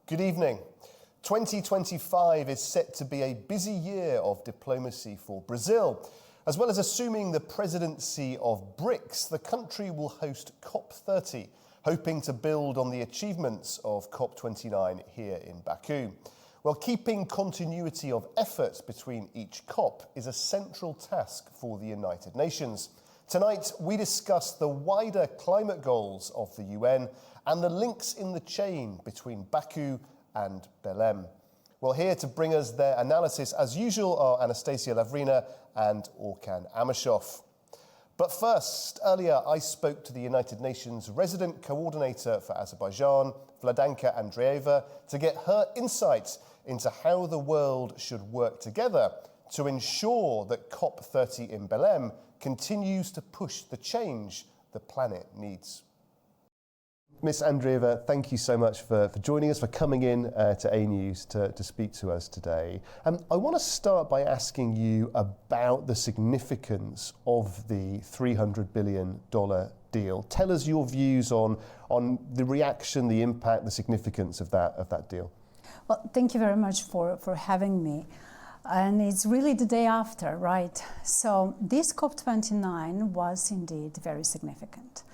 Good evening. 2025 is set to be a busy year of diplomacy for Brazil. As well as assuming the presidency of BRICS, the country will host COP30, hoping to build on the achievements of COP29 here in Baku. Well, keeping continuity of efforts between each COP is a central task for the United Nations. Tonight, we discuss the wider climate goals of the UN and the links in the chain between Baku and Belém. Well, here to bring us their analysis, as usual, are Anastasia Lavrina and Orkan Amashov. But first, earlier I spoke to the United Nations resident coordinator for Azerbaijan, Vladanka Andreeva, to get her insights into how the world should work together to ensure that COP30 in Belém continues to push the change the planet needs. Ms. Andreeva, thank you so much for joining us, for coming in to AnewZ to speak to us today. I want to start by asking you about the significance of the $300 billion deal. Tell us your views on the reaction, the impact, the significance of that deal. Well, thank you very much for having me. And it's really the day after, right? So this COP29 was indeed very significant.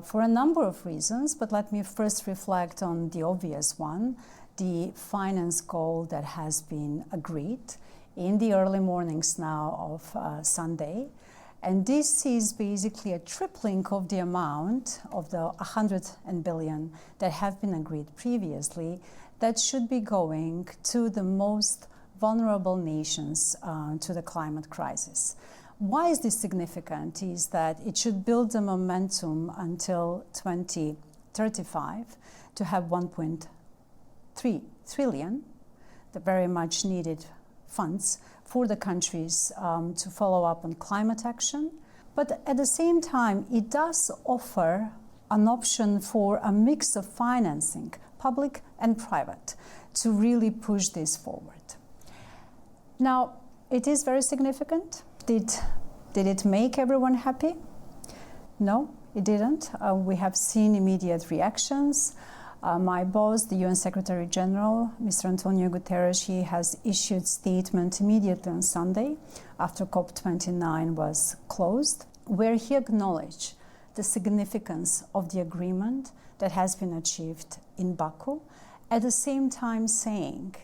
For a number of reasons, but let me first reflect on the obvious one, the finance goal that has been agreed in the early mornings now of Sunday. And this is basically a tripling of the amount of the 100 billion that have been agreed previously that should be going to the most vulnerable nations to the climate crisis. Why is this significant? Is that it should build the momentum until 2035 to have 1.3 trillion, the very much needed funds for the countries to follow up on climate action. But at the same time, it does offer an option for a mix of financing, public and private, to really push this forward. Now, it is very significant. Did it make everyone happy? No, it didn't. We have seen immediate reactions. My boss, the UN Secretary-General, Mr. António Guterres, he has issued statement immediately on Sunday after COP29 was closed, where he acknowledged the significance of the agreement that has been achieved in Baku, at the same time saying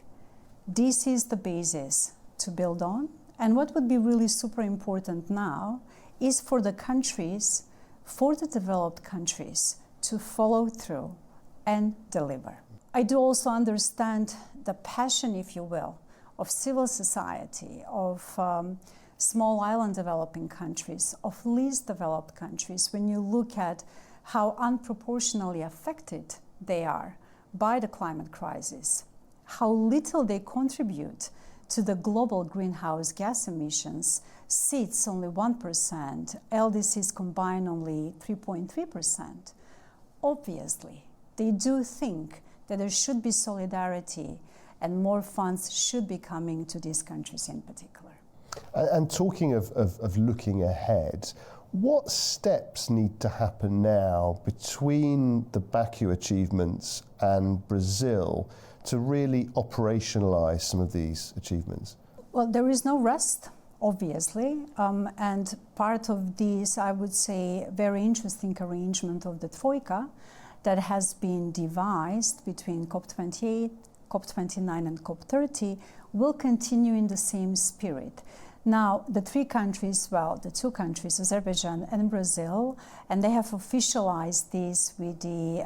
this is the basis to build on. And what would be really super important now is for the countries, for the developed countries, to follow through and deliver. I do also understand the passion, if you will, of civil society, of small island developing countries, of least developed countries, when you look at how unproportionally affected they are by the climate crisis, how little they contribute to the global greenhouse gas emissions. Seeds only 1%, LDCs combined only 3.3%. Obviously, they do think that there should be solidarity and more funds should be coming to these countries in particular. And talking of looking ahead, what steps need to happen now between the Baku achievements and Brazil to really operationalize some of these achievements? Well, there is no rest, obviously, and part of this, I would say, very interesting arrangement of the Troika that has been devised between COP28, COP29 and COP30 will continue in the same spirit. Now, the three countries, well, the two countries, Azerbaijan and Brazil, and they have officialized this with the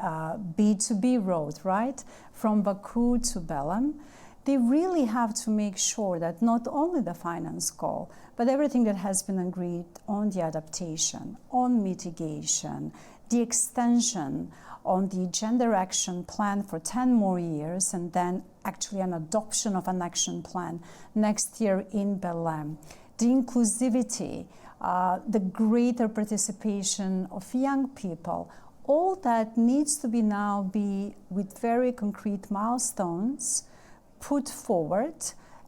B2B road, right, from Baku to Belém. They really have to make sure that not only the finance goal, but everything that has been agreed on the adaptation, on mitigation, the extension on the gender action plan for 10 more years, and then actually an adoption of an action plan next year in Belém. The inclusivity, the greater participation of young people, all that needs to be now be with very concrete milestones put forward,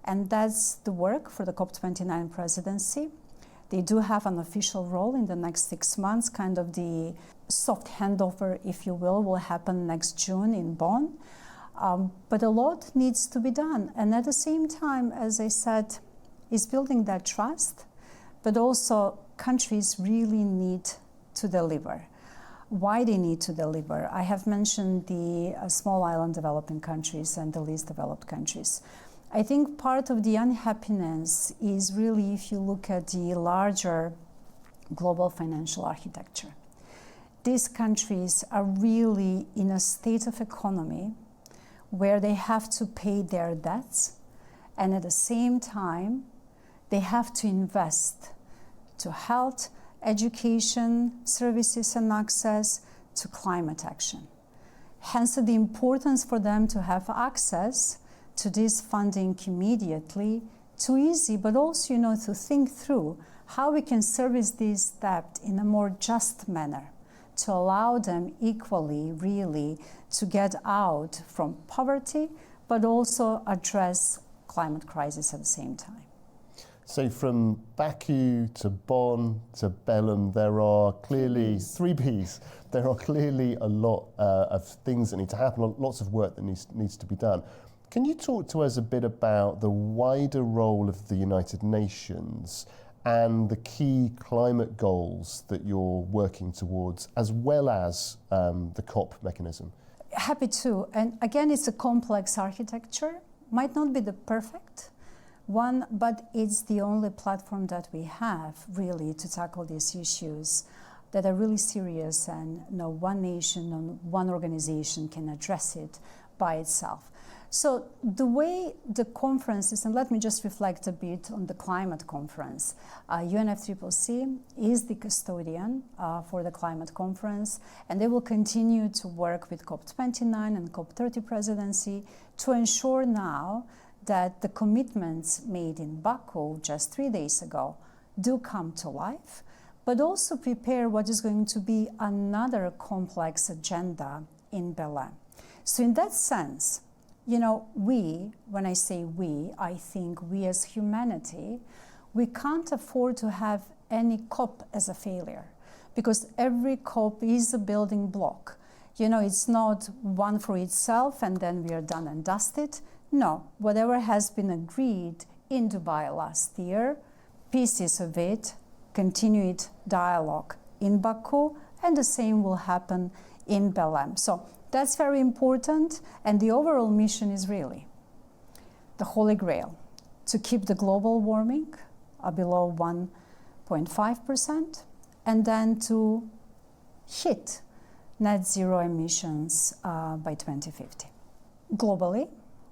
and that's the work for the COP29 presidency. They do have an official role in the next 6 months, kind of the soft handover, if you will happen next June in Bonn. But a lot needs to be done. And at the same time, as I said, is building that trust, but also countries really need to deliver. Why they need to deliver? I have mentioned the small island developing countries and the least developed countries. I think part of the unhappiness is really if you look at the larger global financial architecture. These countries are really in a state of economy where they have to pay their debts, and at the same time, they have to invest to health, education, services and access, to climate action. Hence the importance for them to have access to this funding immediately, too easy, but also, to think through how we can service this debt in a more just manner, to allow them equally, really, to get out from poverty, but also address climate crisis at the same time. So from Baku to Bonn to Belém, there are clearly 3 Ps. There are clearly a lot of things that need to happen, lots of work that needs to be done. Can you talk to us a bit about the wider role of the United Nations and the key climate goals that you're working towards, as well as the COP mechanism? Happy to. And again, it's a complex architecture. Might not be the perfect one, but it's the only platform that we have really to tackle these issues that are really serious, and one nation and one organization can address it by itself. So the way the conferences, and let me just reflect a bit on the climate conference. UNFCCC is the custodian for the climate conference, and they will continue to work with COP29 and COP30 presidency to ensure now that the commitments made in Baku just 3 days ago do come to life, but also prepare what is going to be another complex agenda in Belém. So in that sense, when I say we, I think we as humanity, we can't afford to have any COP as a failure, because every COP is a building block. It's not one for itself and then we are done and dusted. No, whatever has been agreed in Dubai last year, pieces of it, continued dialogue in Baku, and the same will happen in Belém. So that's very important, and the overall mission is really the Holy Grail, to keep the global warming below 1.5%, and then to hit net zero emissions by 2050. Globally,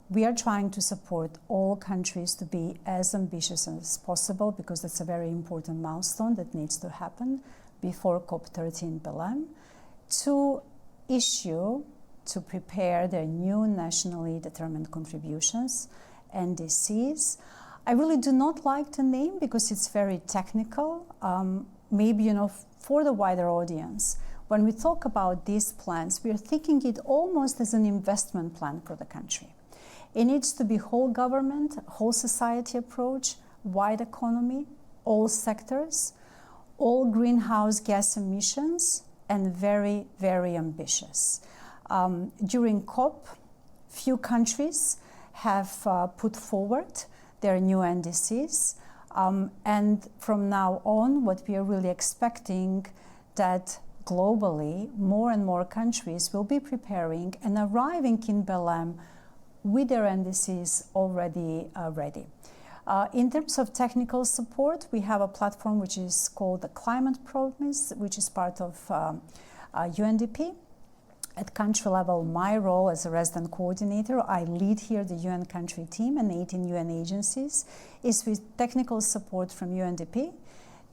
we are trying to support all countries to be as ambitious as possible, because that's a very important milestone that needs to happen before COP30 in Belém, to prepare their new nationally determined contributions, NDCs. I really do not like the name because it's very technical. Maybe, for the wider audience, when we talk about these plans, we are thinking it almost as an investment plan for the country. It needs to be whole government, whole society approach, wide economy, all sectors, all greenhouse gas emissions, and very, very ambitious. During COP, few countries have put forward their new NDCs, and from now on, what we are really expecting, that globally, more and more countries will be preparing and arriving in Belém with their NDCs already ready. In terms of technical support, we have a platform which is called the Climate Promise, which is part of UNDP. At country level, my role as a resident coordinator, I lead here the UN country team and 18 UN agencies, is with technical support from UNDP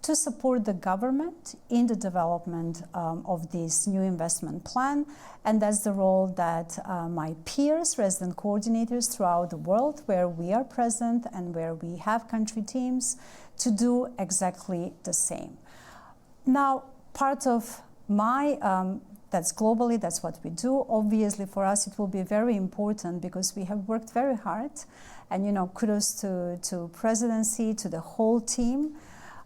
to support the government in the development of this new investment plan. And that's the role that my peers, resident coordinators throughout the world, where we are present and where we have country teams, to do exactly the same. Now, part of my that's globally, that's what we do. Obviously, for us, it will be very important because we have worked very hard, and kudos to presidency, to the whole team,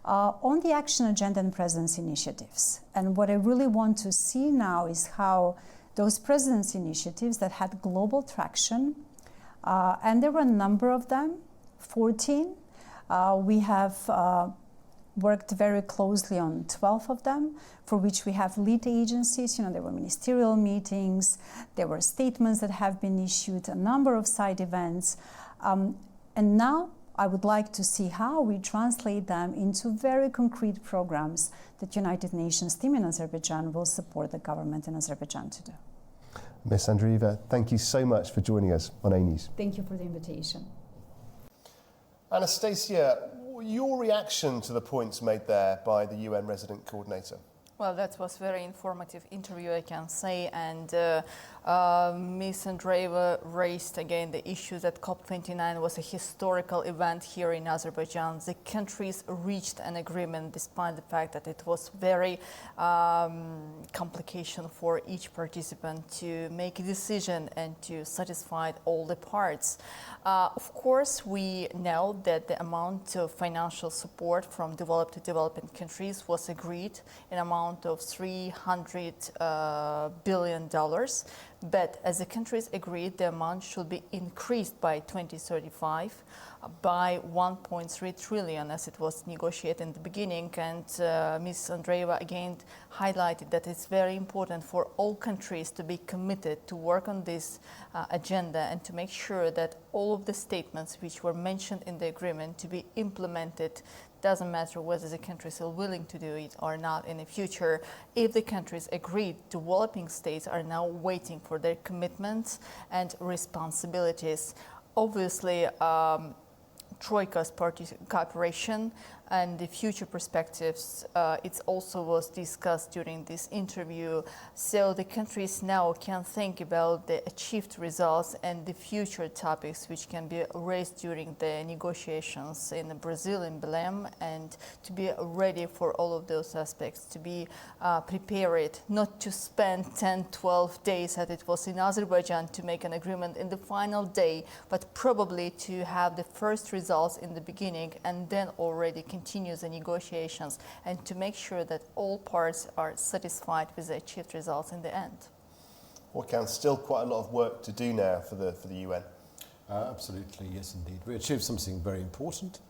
on the action agenda and presence initiatives. And what I really want to see now is how those presidency initiatives that had global traction, and there were a number of them, 14. We have worked very closely on 12 of them, for which we have lead agencies. There were ministerial meetings, there were statements that have been issued, a number of side events. And now I would like to see how we translate them into very concrete programs that United Nations team in Azerbaijan will support the government in Azerbaijan to do. Ms. Andreeva, thank you so much for joining us on AnewZ. Thank you for the invitation. Anastasia, your reaction to the points made there by the UN resident coordinator? Well, that was a very informative interview, I can say, and Ms. Andreeva raised again the issue that COP29 was a historical event here in Azerbaijan. The countries reached an agreement despite the fact that it was very complication for each participant to make a decision and to satisfy all the parts. Of course, we know that the amount of financial support from developed to developing countries was agreed in amount of $300 billion. But as the countries agreed, the amount should be increased by 2035 by 1.3 trillion as it was negotiated in the beginning. And Ms. Andreeva again highlighted that it's very important for all countries to be committed to work on this agenda and to make sure that all of the statements which were mentioned in the agreement to be implemented. Doesn't matter whether the countries are willing to do it or not in the future. If the countries agreed, developing states are now waiting for their commitments and responsibilities. Obviously, Troika's cooperation and the future perspectives, it also was discussed during this interview. So the countries now can think about the achieved results and the future topics which can be raised during the negotiations in Brazil, in Belém, and to be ready for all of those aspects, to be prepared, not to spend 10, 12 days as it was in Azerbaijan to make an agreement in the final day, but probably to have the first results in the beginning and then already continue the negotiations and to make sure that all parts are satisfied with the achieved results in the end. Håkan, still quite a lot of work to do now for the UN. Absolutely, yes indeed. We achieved something very important,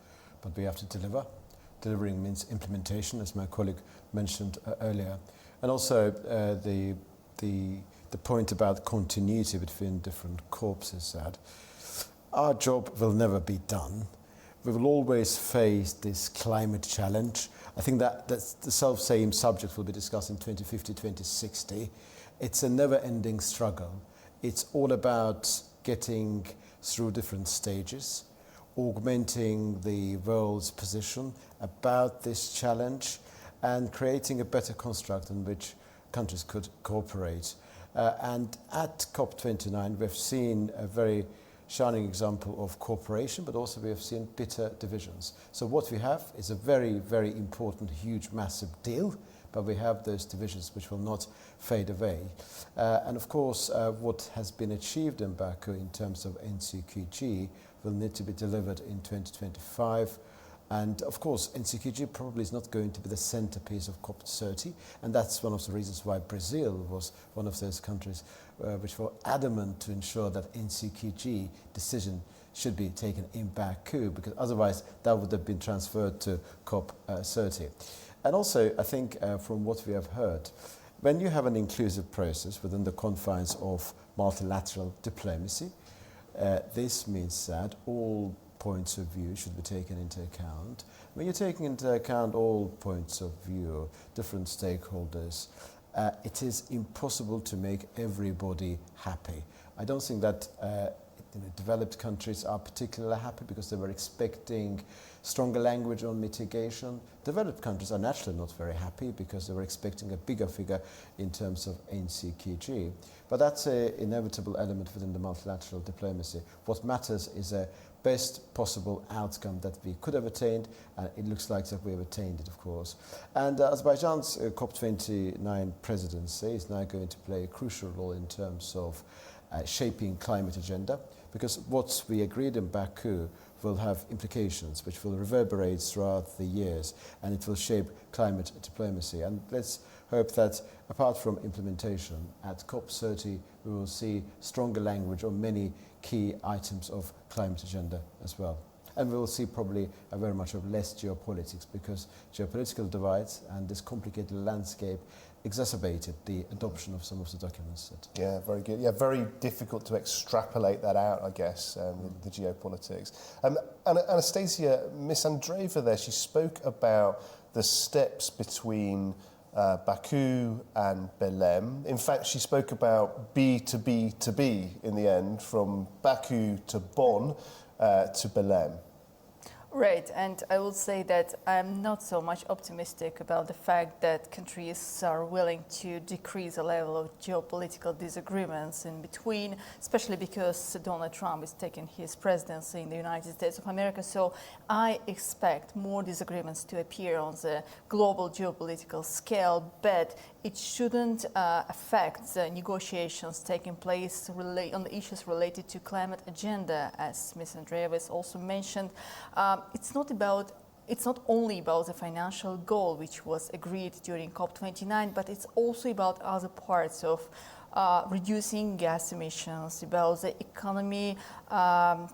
but we have to deliver. Delivering means implementation, as my colleague mentioned earlier. And also the point about continuity between different corps is that our job will never be done. We will always face this climate challenge. I think that's the self-same subject will be discussed in 2050, 2060. It's a never-ending struggle. It's all about getting through different stages, augmenting the world's position about this challenge, and creating a better construct in which countries could cooperate. And at COP29, we've seen a very shining example of cooperation, but also we have seen bitter divisions. So what we have is a very, very important, huge, massive deal, but we have those divisions which will not fade away. And of course, what has been achieved in Baku in terms of NCQG will need to be delivered in 2025. And of course, NCQG probably is not going to be the centerpiece of COP30, and that's one of the reasons why Brazil was one of those countries which were adamant to ensure that NCQG decision should be taken in Baku, because otherwise that would have been transferred to COP30. And also, I think from what we have heard, when you have an inclusive process within the confines of multilateral diplomacy, this means that all points of view should be taken into account. When you're taking into account all points of view, different stakeholders, it is impossible to make everybody happy. I don't think that developed countries are particularly happy because they were expecting stronger language on mitigation. Developed countries are naturally not very happy because they were expecting a bigger figure in terms of NCQG. But that's an inevitable element within the multilateral diplomacy. What matters is a best possible outcome that we could have attained, and it looks like that we have attained it, of course. And Azerbaijan's COP29 presidency is now going to play a crucial role in terms of shaping climate agenda, because what we agreed in Baku will have implications which will reverberate throughout the years, and it will shape climate diplomacy. And let's hope that apart from implementation, at COP30 we will see stronger language on many key items of climate agenda as well. And we will see probably a very much of less geopolitics, because geopolitical divides and this complicated landscape exacerbated the adoption of some of the documents. Yeah, very good. Yeah, very difficult to extrapolate that out, I guess, the geopolitics. Anastasia, Miss Andreeva there, she spoke about the steps between Baku and Belém. In fact, she spoke about B to B to B in the end, from Baku to Bonn to Belém. Right, and I will say that I'm not so much optimistic about the fact that countries are willing to decrease the level of geopolitical disagreements in between, especially because Donald Trump is taking his presidency in the United States of America. So I expect more disagreements to appear on the global geopolitical scale, but it shouldn't affect the negotiations taking place on the issues related to climate agenda, as Ms. Andreeva has also mentioned. It's not only about the financial goal which was agreed during COP29, but it's also about other parts of reducing gas emissions, about the economy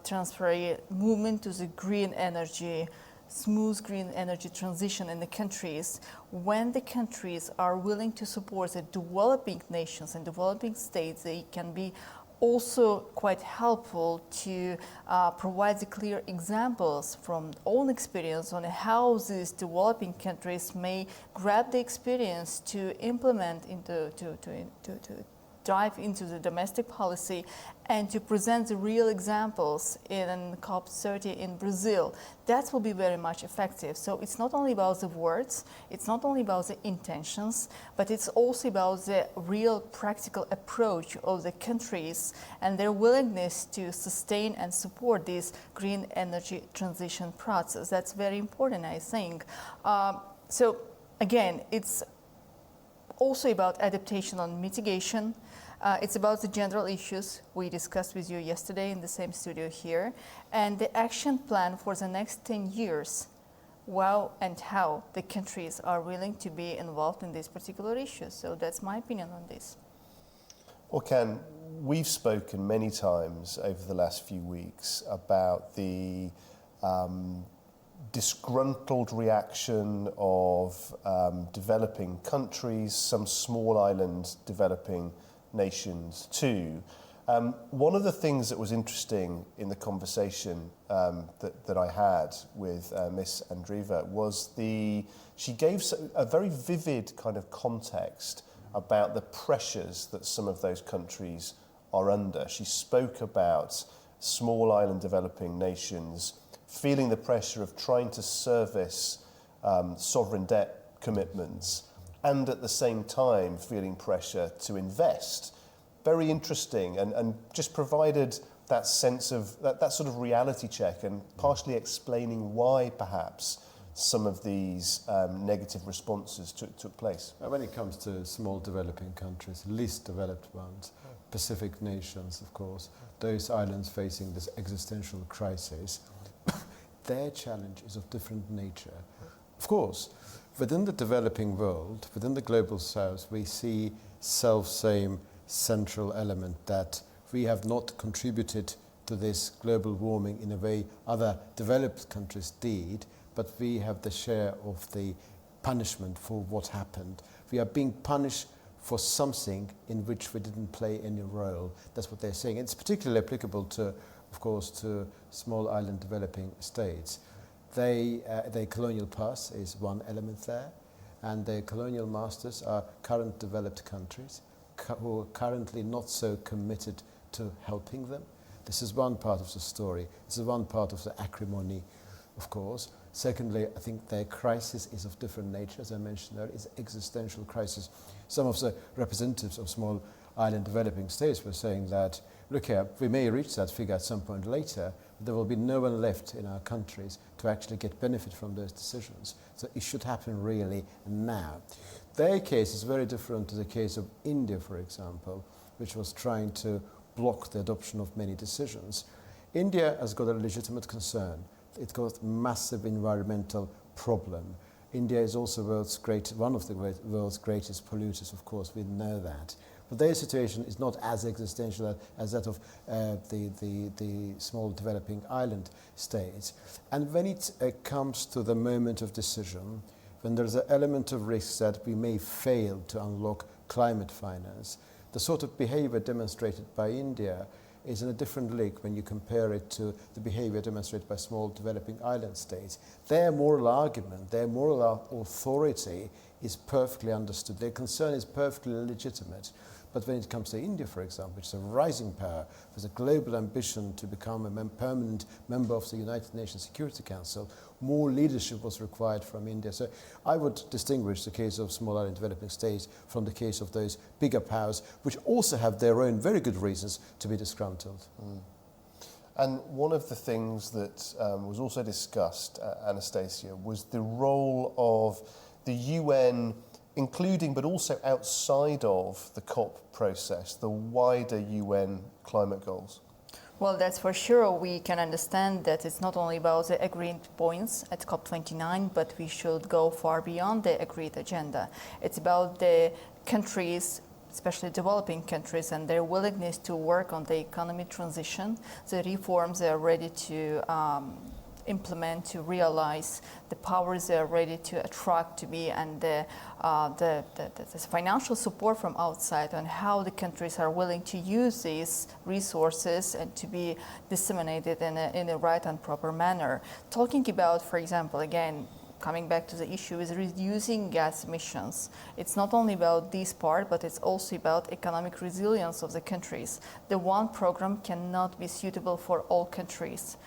transfer movement to the green energy, smooth green energy transition in the countries. When the countries are willing to support the developing nations and developing states, they can be also quite helpful to provide the clear examples from own experience on how these developing countries may grab the experience to implement to dive into the domestic policy and to present the real examples in COP30 in Brazil. That will be very much effective. So it's not only about the words, it's not only about the intentions, but it's also about the real practical approach of the countries and their willingness to sustain and support this green energy transition process. That's very important, I think. So again, it's also about adaptation and mitigation. It's about the general issues we discussed with you yesterday in the same studio here, and the action plan for the next 10 years, and how the countries are willing to be involved in these particular issues. So that's my opinion on this. Okan, we've spoken many times over the last few weeks about the disgruntled reaction of developing countries, some small island developing nations too. One of the things that was interesting in the conversation that I had with Miss Andreeva was she gave a very vivid kind of context about the pressures that some of those countries are under. She spoke about small island developing nations feeling the pressure of trying to service sovereign debt commitments and at the same time feeling pressure to invest. Very interesting, and just provided that sense of, that sort of reality check, and partially explaining why perhaps some of these negative responses took place. When it comes to small developing countries, least developed ones, Pacific nations, of course, those islands facing this existential crisis, their challenge is of different nature. Of course, within the developing world, within the global south, we see self-same central element that we have not contributed to this global warming in a way other developed countries did, but we have the share of the punishment for what happened. We are being punished for something in which we didn't play any role. That's what they're saying. It's particularly applicable to, of course, to small island developing states. Their colonial past is one element there, and their colonial masters are current developed countries who are currently not so committed to helping them. This is one part of the story. This is one part of the acrimony, of course. Secondly, I think their crisis is of different nature, as I mentioned earlier. It's existential crisis. Some of the representatives of small island developing states were saying that, look here, we may reach that figure at some point later, but there will be no one left in our countries to actually get benefit from those decisions. So it should happen really now. Their case is very different to the case of India, for example, which was trying to block the adoption of many decisions. India has got a legitimate concern. It's got a massive environmental problem. India is also one of the world's greatest polluters, of course, we know that. But their situation is not as existential as that of the small developing island states. And when it comes to the moment of decision, when there's an element of risk that we may fail to unlock climate finance, the sort of behavior demonstrated by India is in a different league when you compare it to the behavior demonstrated by small developing island states. Their moral argument, their moral authority is perfectly understood. Their concern is perfectly legitimate. But when it comes to India, for example, which is a rising power, with a global ambition to become a permanent member of the United Nations Security Council, more leadership was required from India. So I would distinguish the case of small island developing states from the case of those bigger powers, which also have their own very good reasons to be disgruntled. Mm. And one of the things that was also discussed, Anastasia, was the role of the UN, including but also outside of the COP process, the wider UN climate goals. Well, that's for sure. We can understand that it's not only about the agreed points at COP29, but we should go far beyond the agreed agenda. It's about the countries, especially developing countries, and their willingness to work on the economic transition, the reforms they are ready to implement, to realize, the powers they are ready to attract to be, and the financial support from outside on how the countries are willing to use these resources and to be disseminated in a right and proper manner. Talking about, for example, again, coming back to the issue is reducing gas emissions. It's not only about this part, but it's also about economic resilience of the countries. The one program cannot be suitable for all countries.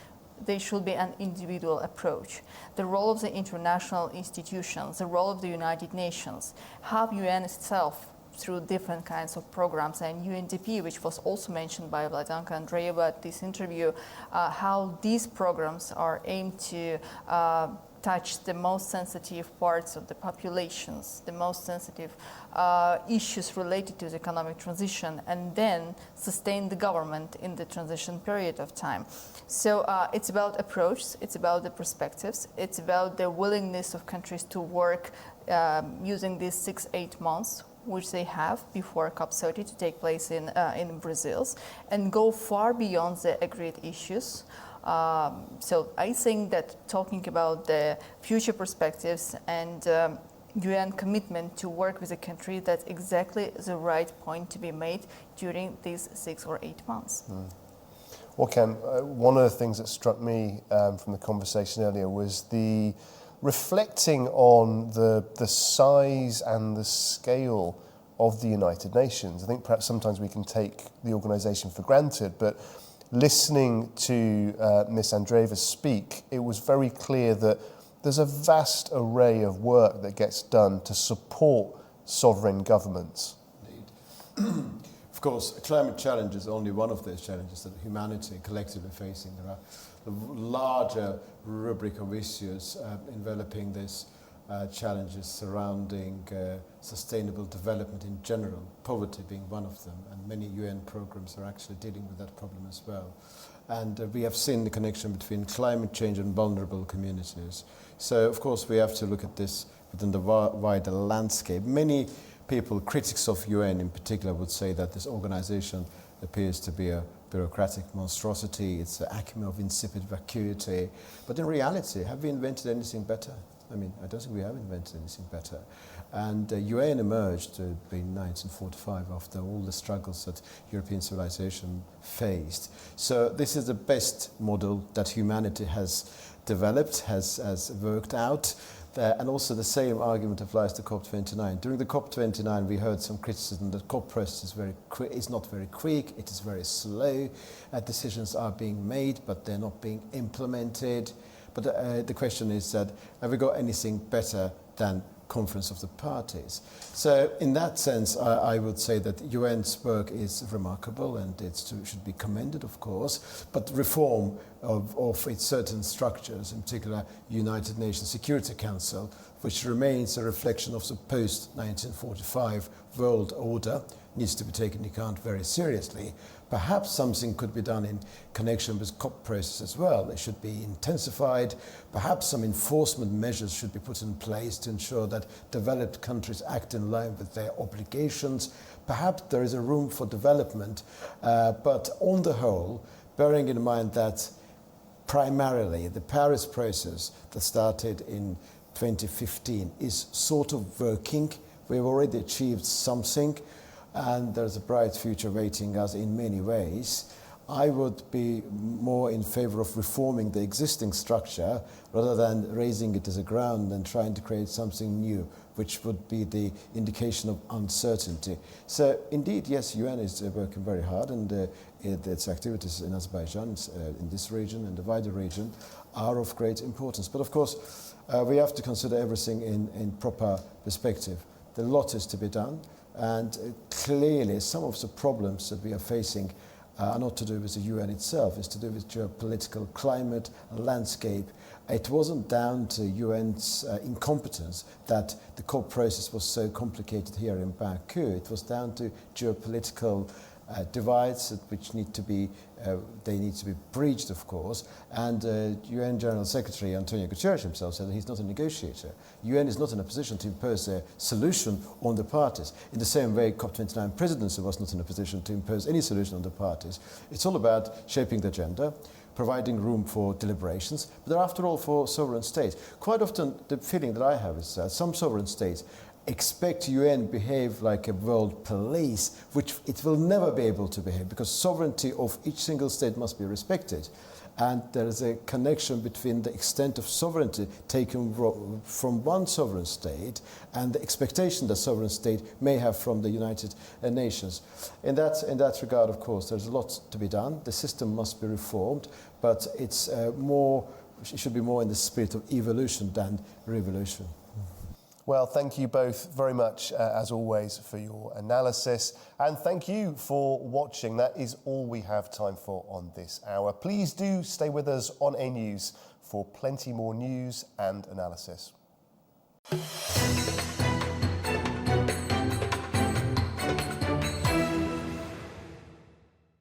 There should be an individual approach. The role of the international institutions, the role of the United Nations, how UN itself, through different kinds of programs, and UNDP, which was also mentioned by Vladanka Andreeva at this interview, how these programs are aimed to touch the most sensitive parts of the populations, the most sensitive issues related to the economic transition, and then sustain the government in the transition period of time. So it's about approach, it's about the perspectives, it's about the willingness of countries to work using these 6-8 months, which they have before COP30 to take place in Brazil, and go far beyond the agreed issues. So I think that talking about the future perspectives and UN commitment to work with a country, that's exactly the right point to be made during these 6 or 8 months. Mm. Well, Ken, one of the things that struck me from the conversation earlier was the reflecting on the size and the scale of the United Nations. I think perhaps sometimes we can take the organisation for granted, but listening to Ms. Andreeva speak, it was very clear that there's a vast array of work that gets done to support sovereign governments. Indeed. Of course, climate challenge is only one of those challenges that humanity collectively facing. There are a larger rubric of issues enveloping this challenges surrounding sustainable development in general, poverty being one of them, and many UN programs are actually dealing with that problem as well. And we have seen the connection between climate change and vulnerable communities. So, of course, we have to look at this within the wider landscape. Many people, critics of UN in particular, would say that this organization appears to be a bureaucratic monstrosity, it's an acme of insipid vacuity. But in reality, have we invented anything better? I mean, I don't think we have invented anything better. And UN emerged in 1945 after all the struggles that European civilization faced. So this is the best model that humanity has developed, has worked out. And also the same argument applies to COP29. During the COP29, we heard some criticism that COP process is not very quick, it is very slow. Decisions are being made, but they're not being implemented. But the question is that, have we got anything better than Conference of the Parties? So in that sense, I would say that UN's work is remarkable and it should be commended, of course, but reform of its certain structures, in particular United Nations Security Council, which remains a reflection of the post-1945 world order, needs to be taken into account very seriously. Perhaps something could be done in connection with COP process as well. They should be intensified. Perhaps some enforcement measures should be put in place to ensure that developed countries act in line with their obligations. Perhaps there is a room for development, but on the whole, bearing in mind that primarily the Paris process that started in 2015 is sort of working. We've already achieved something, and there's a bright future waiting us in many ways. I would be more in favor of reforming the existing structure rather than raising it as a ground and trying to create something new, which would be the indication of uncertainty. So indeed, yes, UN is working very hard, and its activities in Azerbaijan, in this region and the wider region, are of great importance. But of course, we have to consider everything in proper perspective. A lot is to be done, and clearly some of the problems that we are facing are not to do with the UN itself, it's to do with geopolitical climate, landscape. It wasn't down to UN's incompetence that the COP process was so complicated here in Baku. It was down to geopolitical divides which need to be breached, of course. And UN General Secretary António Guterres himself said that he's not a negotiator. UN is not in a position to impose a solution on the parties. In the same way, COP29 presidency was not in a position to impose any solution on the parties. It's all about shaping the agenda, providing room for deliberations, but they're after all for sovereign states. Quite often the feeling that I have is that some sovereign states expect UN behave like a world police, which it will never be able to behave, because sovereignty of each single state must be respected. And there is a connection between the extent of sovereignty taken from one sovereign state and the expectation that sovereign state may have from the United Nations. In that regard, of course, there's a lot to be done. The system must be reformed, but it should be more in the spirit of evolution than revolution. Well, thank you both very much, as always, for your analysis. And thank you for watching. That is all we have time for on this hour. Please do stay with us on AnewZ for plenty more news and analysis.